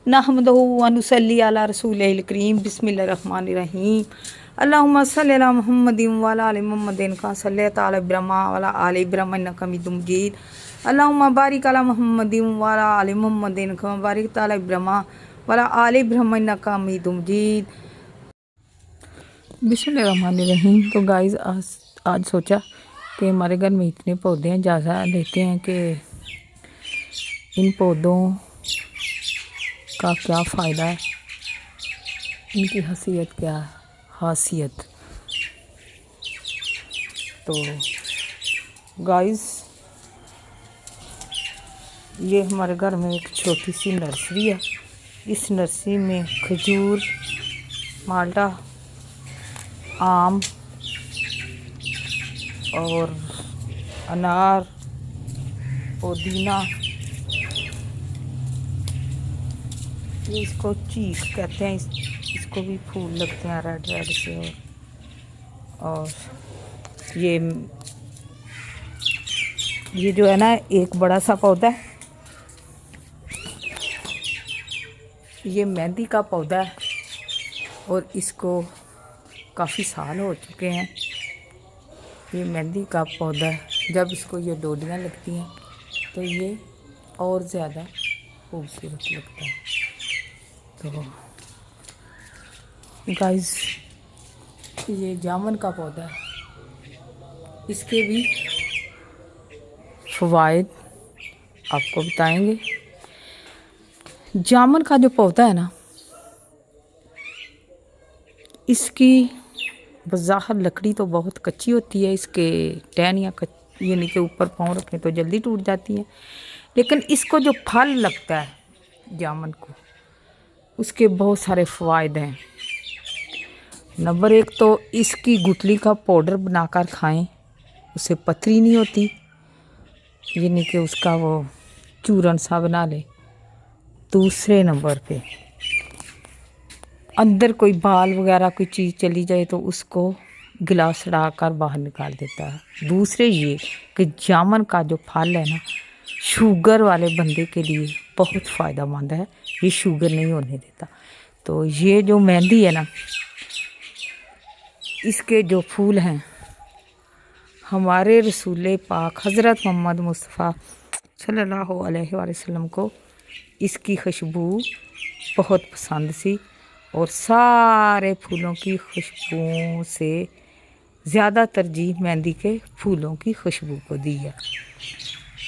नहमदहु व नुसल्ली अला रसूलिल करीम बिस्मिल्लाहिर्रहमानिर्रहीम अल्लाहुम्मा सल्लि अला मुहम्मदिन व अला आलि मुहम्मदिन कमा सल्लैता अला इब्राहीम व अला आलि इब्राहीम इन्नका हमीदुम मजीद अल्लाहुम्मा बारिक अला मुहम्मदिन व अला आलि मुहम्मदिन कमा बारकता अला इब्राहीम व अला आलि इब्राहीम इन्नका हमीदुम मजीद। बिस्मिल्लाहिर्रहमानिर्रहीम। तो गाइस आज सोचा कि हमारे घर में इतने पौधे हैं, ज़्यादा लेते हैं कि इन पौधों का क्या फ़ायदा है, इनकी हसीयत क्या है, खासियत। तो गाइस ये हमारे घर में एक छोटी सी नर्सरी है। इस नर्सरी में खजूर, माल्टा, आम और अनार, पुदीना, ये इसको चीक कहते हैं, इसको भी फूल लगते हैं रेड रेड से। और ये जो है ना, एक बड़ा सा पौधा है, ये मेहंदी का पौधा है और इसको काफ़ी साल हो चुके हैं। ये मेहंदी का पौधा है, जब इसको ये डोडियाँ लगती हैं तो ये और ज़्यादा खूबसूरत लगता है। तो गाइस ये जामुन का पौधा है, इसके भी फ़वाइद आपको बताएंगे। जामुन का जो पौधा है ना, इसकी बज़ाहिर लकड़ी तो बहुत कच्ची होती है, इसके टहनियाँ यानी के ऊपर पाँव रखें तो जल्दी टूट जाती हैं, लेकिन इसको जो फल लगता है जामुन को, उसके बहुत सारे फ़वाइद हैं। नंबर 1 तो इसकी गुठली का पाउडर बनाकर खाएं, उससे पथरी नहीं होती, यानी कि उसका वो चूरन सा बना ले। दूसरे नंबर पे अंदर कोई बाल वगैरह कोई चीज़ चली जाए तो उसको गिलास डालकर बाहर निकाल देता है। दूसरे ये कि जामुन का जो फल है ना, शुगर वाले बंदे के लिए बहुत फ़ायदेमंद है, ये शुगर नहीं होने देता। तो ये जो मेहंदी है ना, इसके जो फूल हैं, हमारे रसूल पाक हज़रत मोहम्मद मुस्तफ़ा सल्लल्लाहु अलैहि वसल्लम को इसकी खुशबू बहुत पसंद सी और सारे फूलों की खुशबुओं से ज़्यादा तरजीह मेहंदी के फूलों की खुशबू को दी है।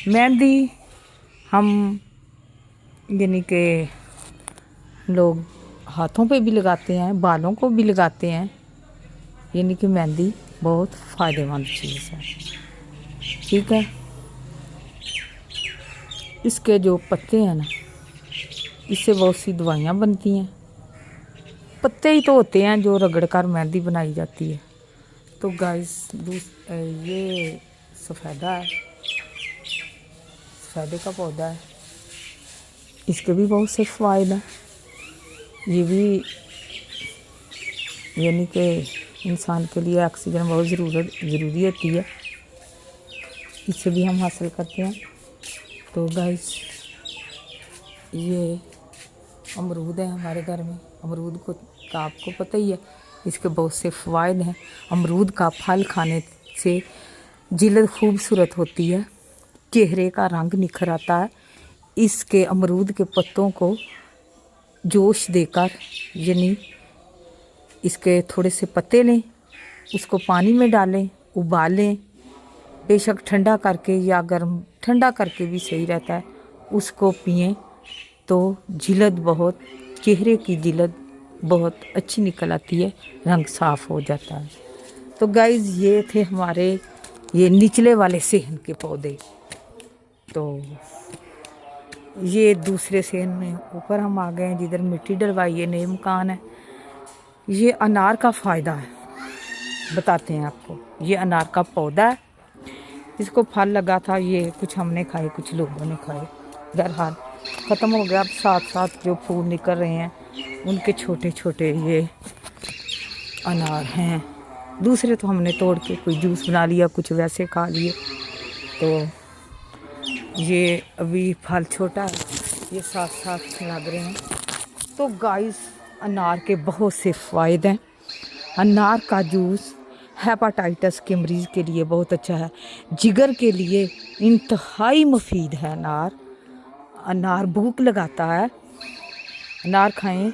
मेहंदी हम यानी कि लोग हाथों पे भी लगाते हैं, बालों को भी लगाते हैं, यानी कि मेहंदी बहुत फ़ायदेमंद चीज़ है। ठीक है, इसके जो पत्ते हैं ना, इससे बहुत सी दवाइयाँ बनती हैं। पत्ते ही तो होते हैं जो रगड़ कर मेहंदी बनाई जाती है। तो गाइस ये सफ़ेदा है, सफ़ेदे का पौधा है, इसके भी बहुत से फ़वाइद हैं। ये भी यानी कि इंसान के लिए ऑक्सीजन बहुत ज़रूरी होती है, इससे भी हम हासिल करते हैं। तो गाइस ये अमरूद है हमारे घर में। अमरूद को तो आपको पता ही है, इसके बहुत से फ़वाइद हैं। अमरूद का फल खाने से जिल्द खूबसूरत होती है, चेहरे का रंग निखर आता है। इसके अमरूद के पत्तों को जोश देकर, यानी इसके थोड़े से पत्ते लें, उसको पानी में डालें, उबालें, बेशक ठंडा करके या गर्म, ठंडा करके भी सही रहता है, उसको पिएं तो जिल्द बहुत, चेहरे की जिल्द बहुत अच्छी निकल आती है, रंग साफ़ हो जाता है। तो गाइस ये थे हमारे ये निचले वाले सेहन के पौधे। तो ये दूसरे सेहन में ऊपर हम आ गए हैं, जिधर मिट्टी डलवाई है, नए मकान है। ये अनार का फ़ायदा है, बताते हैं आपको। ये अनार का पौधा है, इसको फल लगा था, ये कुछ हमने खाए, कुछ लोगों ने खाए, बहरहाल ख़त्म हो गया। अब साथ साथ जो फूल निकल रहे हैं उनके छोटे छोटे ये अनार हैं। दूसरे तो हमने तोड़ के कोई जूस बना लिया, कुछ वैसे खा लिए। तो ये अभी फल छोटा है, ये साथ साथ लग रहे हैं। तो गाइस अनार के बहुत से फ़ायदे हैं। अनार का जूस हेपाटाइटिस के मरीज़ के लिए बहुत अच्छा है, जिगर के लिए इंतहाई मुफीद है अनार। अनार भूख लगाता है, अनार खाएं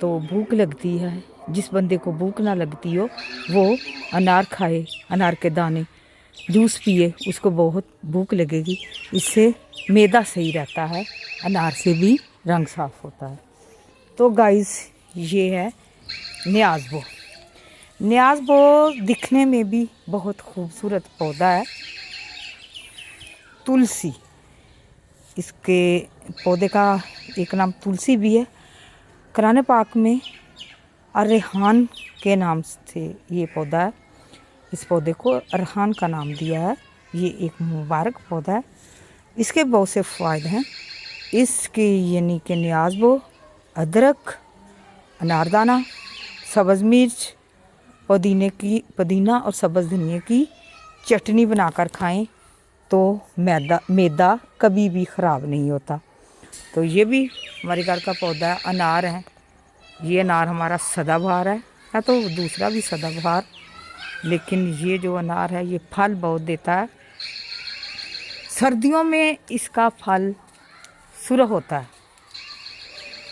तो भूख लगती है। जिस बंदे को भूख ना लगती हो वो अनार खाए, अनार के दाने जूस पिए, उसको बहुत भूख लगेगी। इससे मैदा सही रहता है, अनार से भी रंग साफ़ होता है। तो गाइस ये है न्याज़बो। न्याज़बो दिखने में भी बहुत खूबसूरत पौधा है। तुलसी, इसके पौधे का एक नाम तुलसी भी है। कुरान पाक में अरहान के नाम से ये पौधा है, इस पौधे को अरहान का नाम दिया है। ये एक मुबारक पौधा है, इसके बहुत से फ़ायदे हैं। इसके यानी कि न्याज़बो, अदरक, अनारदाना, सब्ज़ मिर्च, पुदीना और सब्ज़ धनिया की चटनी बनाकर खाएं तो मैदा कभी भी ख़राब नहीं होता। तो ये भी हमारे घर का पौधा है, अनार है। ये अनार हमारा सदाबहार है तो दूसरा भी सदाबहार, लेकिन ये जो अनार है ये फल बहुत देता है। सर्दियों में इसका फल सुरख होता है,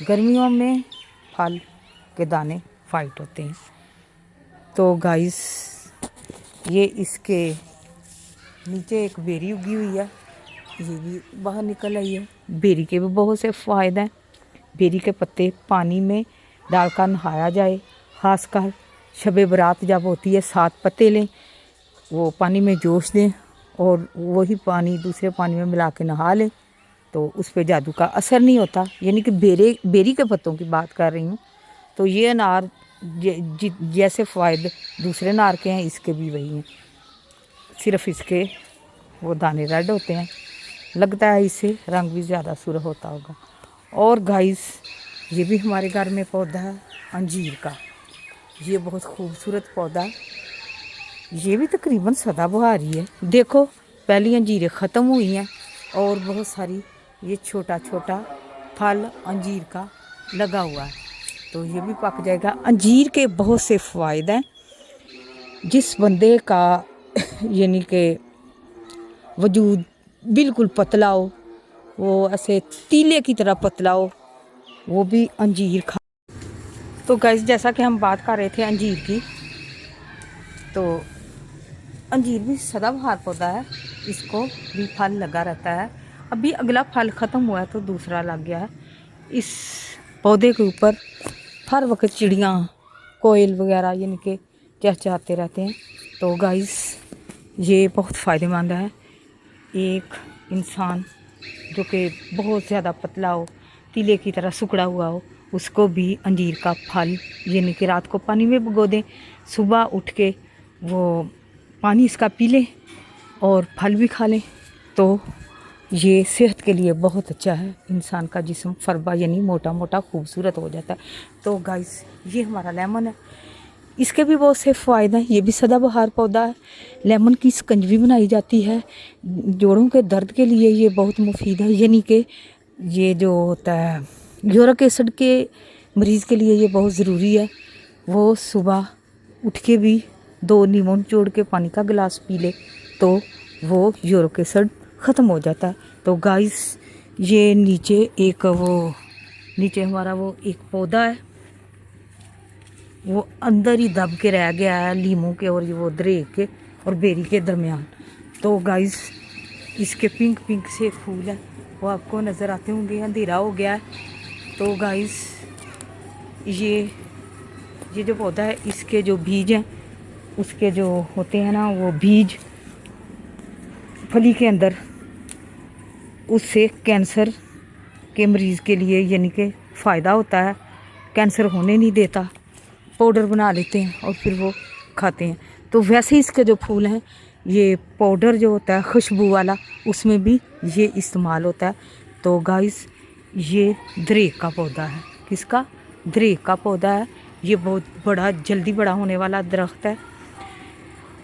गर्मियों में फल के दाने फाइट होते हैं। तो गाइस ये इसके नीचे एक बेरी उगी हुई है, ये भी बाहर निकल आई है। बेरी के भी बहुत से फ़ायदे हैं। बेरी के पत्ते पानी में डालकर नहाया जाए, खासकर शब बरात जब होती है 7 पत्ते लें, वो पानी में जोश दें और वही पानी दूसरे पानी में मिला के नहा लें तो उस पर जादू का असर नहीं होता। यानी कि बेरी के पत्तों की बात कर रही हूँ। तो ये अनार जैसे फ़ायदे दूसरे अनार के हैं, इसके भी वही हैं, सिर्फ इसके वो दाने रेड होते हैं, लगता है इससे रंग भी ज़्यादा सुरख होता होगा। और गाइस ये भी हमारे घर में पौधा है अंजीर का। ये बहुत खूबसूरत पौधा है, ये भी तकरीबन सदाबहार ही है। देखो पहली अंजीरें ख़त्म हुई हैं और बहुत सारी ये छोटा छोटा फल अंजीर का लगा हुआ है, तो ये भी पक जाएगा। अंजीर के बहुत से फ़ायदे हैं। जिस बंदे का यानी कि वजूद बिल्कुल पतला हो, वो ऐसे तीले की तरह पतला हो, वो भी अंजीर खा। तो गाइस जैसा कि हम बात कर रहे थे अंजीर की, तो अंजीर भी सदाबहार पौधा है, इसको भी फल लगा रहता है। अभी अगला फल ख़त्म हुआ है तो दूसरा लग गया है। इस पौधे के ऊपर हर वक्त चिड़ियाँ, कोयल वगैरह यानी कि चहचहाते रहते हैं। तो गाइस ये बहुत फ़ायदेमंद है। एक इंसान जो कि बहुत ज़्यादा पतला हो, तीले की तरह सिकुड़ा हुआ हो, उसको भी अंजीर का फल यानी कि रात को पानी में भिगो दें, सुबह उठ के वो पानी इसका पी लें और फल भी खा लें तो ये सेहत के लिए बहुत अच्छा है। इंसान का जिस्म फरबा यानी मोटा मोटा खूबसूरत हो जाता है। तो गाइस ये हमारा लेमन है, इसके भी बहुत से फ़ायदे हैं। ये भी सदाबहार पौधा है। लेमन की शिकंजी बनाई जाती है, जोड़ों के दर्द के लिए ये बहुत मुफीद है। यानी कि ये जो होता है यूरिक एसिड के मरीज़ के लिए ये बहुत ज़रूरी है। वो सुबह उठ के भी 2 नींबू निचोड़ के पानी का गिलास पी ले तो वो यूरिक एसिड ख़त्म हो जाता है। तो गाइस ये नीचे हमारा वो एक पौधा है, वो अंदर ही दब के रह गया है लीमू के और वो दरेक के और बेरी के दरमियान। तो गाइस इसके पिंक पिंक से फूल है, वो आपको नज़र आते होंगे। अंधेरा हो गया है। तो गाइस ये जो पौधा है, इसके जो बीज हैं, उसके जो होते हैं ना वो बीज फली के अंदर, उससे कैंसर के मरीज़ के लिए यानी कि फ़ायदा होता है, कैंसर होने नहीं देता। पाउडर बना लेते हैं और फिर वो खाते हैं। तो वैसे ही इसके जो फूल हैं, ये पाउडर जो होता है खुशबू वाला, उसमें भी ये इस्तेमाल होता है। तो गाइस ये दरेक का पौधा है। किसका? दरेक का पौधा है। ये बहुत बड़ा, जल्दी बड़ा होने वाला दरख्त है।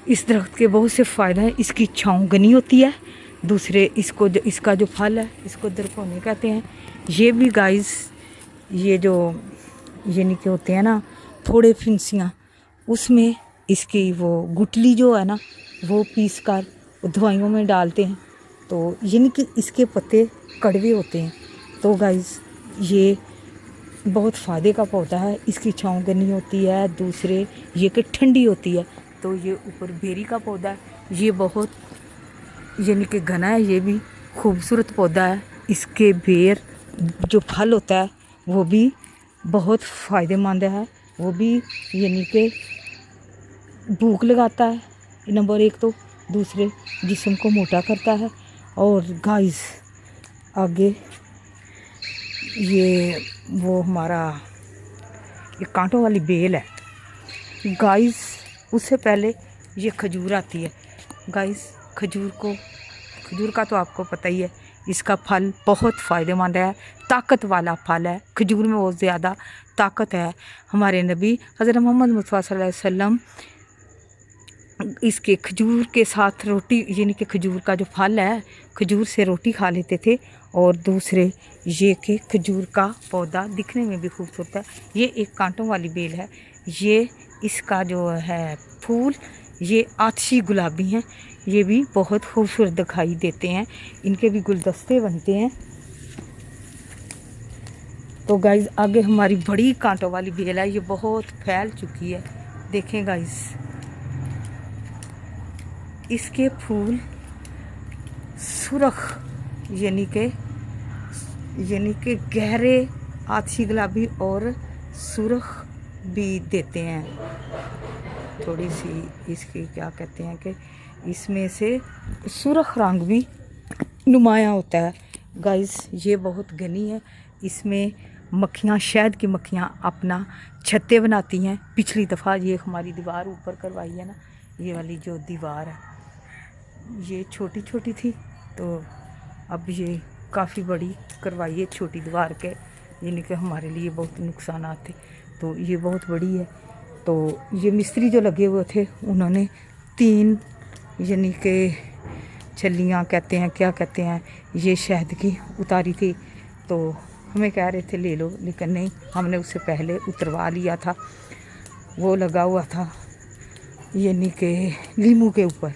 इस दरख्त के बहुत से फ़ायदे हैं। इसकी छाँव घनी होती है। दूसरे इसका जो फल है, इसको दरकोने कहते हैं। ये भी गाइस ये जो यानी कि होते हैं ना थोड़े फिंसियाँ, उसमें इसकी वो गुठली जो है ना वो पीस कर दवाइयों में डालते हैं। तो यानी कि इसके पत्ते कड़वे होते हैं। तो गाइस ये बहुत फ़ायदे का पौधा है, इसकी छाँव गर्मी होती है, दूसरे ये कि ठंडी होती है। तो ये ऊपर बेरी का पौधा है, ये बहुत यानी कि घना है, ये भी खूबसूरत पौधा है। इसके बेर जो फल होता है वो भी बहुत फ़ायदेमंद है, वो भी यानी कि भूख लगाता है नंबर 1, तो दूसरे जिस्म को मोटा करता है। और गाइस आगे ये वो हमारा ये कांटों वाली बेल है गाइस, उससे पहले ये खजूर आती है गाइस। खजूर का तो आपको पता ही है, इसका फल बहुत फ़ायदेमंद है, ताकत वाला फल है। खजूर में बहुत ज़्यादा ताकत है। हमारे नबी हज़रत मोहम्मद मुस्तफ़ा सल्लल्लाहु अलैहि वसल्लम इसके खजूर के साथ रोटी, यानी कि खजूर का जो फल है खजूर से रोटी खा लेते थे। और दूसरे ये कि खजूर का पौधा दिखने में भी खूबसूरत है। ये एक कांटों वाली बेल है। ये इसका जो है फूल ये आतशी गुलाबी हैं, ये भी बहुत खूबसूरत दिखाई देते हैं, इनके भी गुलदस्ते बनते हैं। तो गाइस आगे हमारी बड़ी कांटों वाली बेल है, ये बहुत फैल चुकी है। देखें गाइस इसके फूल सुर्ख यानी कि गहरे आतशी गुलाबी और सुर्ख भी देते हैं। थोड़ी सी इसकी क्या कहते हैं कि इसमें से सुर्ख रंग भी नुमाया होता है। गाइस ये बहुत घनी है, इसमें मक्खियाँ, शहद की मक्खियाँ अपना छत्ते बनाती हैं। पिछली दफ़ा ये हमारी दीवार ऊपर करवाई है ना, ये वाली जो दीवार है ये छोटी छोटी थी, तो अब ये काफ़ी बड़ी करवाई है छोटी दीवार के, यानी कि हमारे लिए बहुत नुकसान थे। तो ये बहुत बड़ी है। तो ये मिस्त्री जो लगे हुए थे उन्होंने 3 यानी कि छल्लियाँ कहते हैं, क्या कहते हैं, ये शहद की उतारी थी। तो हमें कह रहे थे ले लो, लेकिन नहीं, हमने उससे पहले उतरवा लिया था। वो लगा हुआ था यानी कि लीमू के ऊपर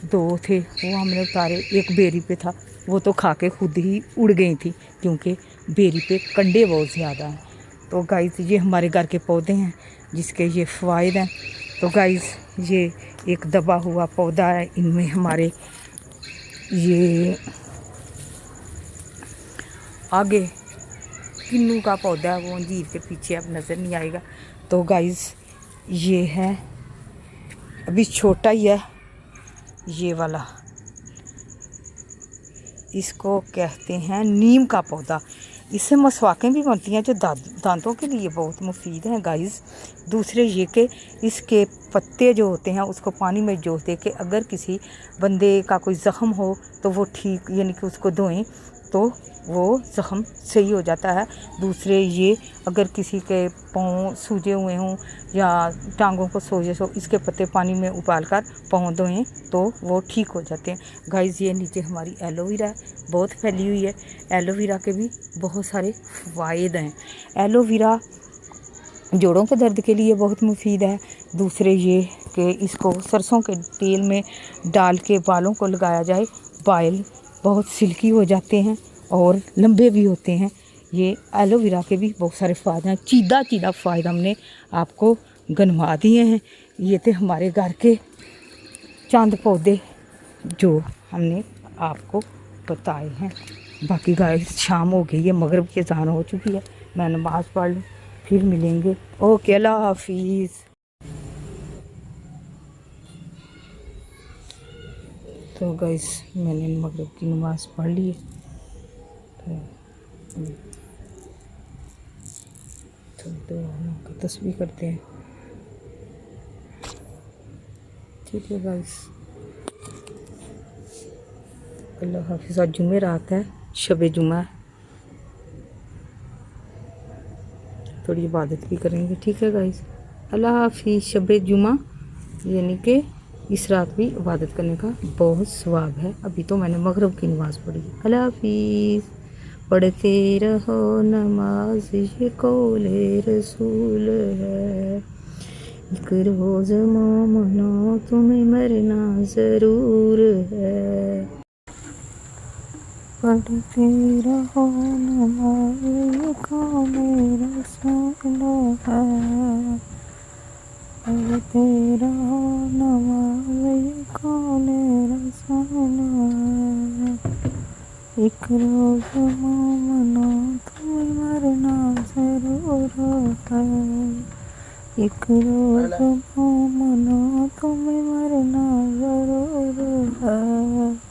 2 थे, वो हमने उतारे। एक बेरी पे था, वो तो खा के खुद ही उड़ गई थी, क्योंकि बेरी पे कंडे बहुत ज़्यादा हैं। तो गाइस ये हमारे घर के पौधे हैं जिसके ये फ़वाइद हैं। तो गाइस ये एक दबा हुआ पौधा है, इनमें हमारे ये आगे किन्नू का पौधा है, वो अंजीर के पीछे अब नज़र नहीं आएगा। तो गाइस ये है, अभी छोटा ही है ये वाला, इसको कहते हैं नीम का पौधा। इससे मसवाकें भी बनती हैं जो दांतों के लिए बहुत मुफीद हैं गाइस। दूसरे ये कि इसके पत्ते जो होते हैं उसको पानी में जोत दे के अगर किसी बंदे का कोई ज़ख़म हो तो वो ठीक, यानी कि उसको धोएं तो वो ज़ख़म सही हो जाता है। दूसरे ये अगर किसी के पाँव सूजे हुए हों या टांगों को सोजे हो, इसके पत्ते पानी में उबाल कर पाँव धोएं तो वो ठीक हो जाते हैं। गाइस ये नीचे हमारी एलोवेरा है, बहुत फैली हुई है। एलोवेरा के भी बहुत सारे फ़ायदे हैं। एलोवेरा जोड़ों के दर्द के लिए बहुत मुफीद है। दूसरे ये कि इसको सरसों के तेल में डाल के बालों को लगाया जाए, बाल बहुत सिल्की हो जाते हैं और लंबे भी होते हैं। ये एलोवेरा के भी बहुत सारे फ़ायदे हैं। चीदा फ़ायदे हमने आपको गनवा दिए हैं। ये थे हमारे घर के चंद पौधे जो हमने आपको बताए हैं। बाकी गाइस शाम हो गई है, मगरिब की अज़ान हो चुकी है, मैं नमाज़ पढ़ लूँ, फिर मिलेंगे। ओके, अल्लाह हाफिज़। तो गाइस मैंने मगरिब की नमाज़ पढ़ ली है, तो दुआ का तस्बीह करते हैं। ठीक है गाइस, अल्लाह हाफिज़। आज जुमे रात है, शब जुमा है, थोड़ी इबादत भी करेंगे। ठीक है गाइस, अल्लाह हाफिज़। शब जुमा यानी कि इस रात भी इबादत करने का बहुत सवाब है। अभी तो मैंने मगरिब की नमाज़ पढ़ी। अल्लाह हाफिज़। पढ़ते रहो नमाज ये कौले रसूल है। एक रोज मोमनो तुम्हें मरना जरूर है। पढ़ते रहो नमाज ये कौले रसूल है। पढ़ते रहो नमाज ये कौले रसूल है। एक रोज मोमनो तुम्हें मरना जरूर है। एक रोज मोमनो तुम्हें मरना जरूर है।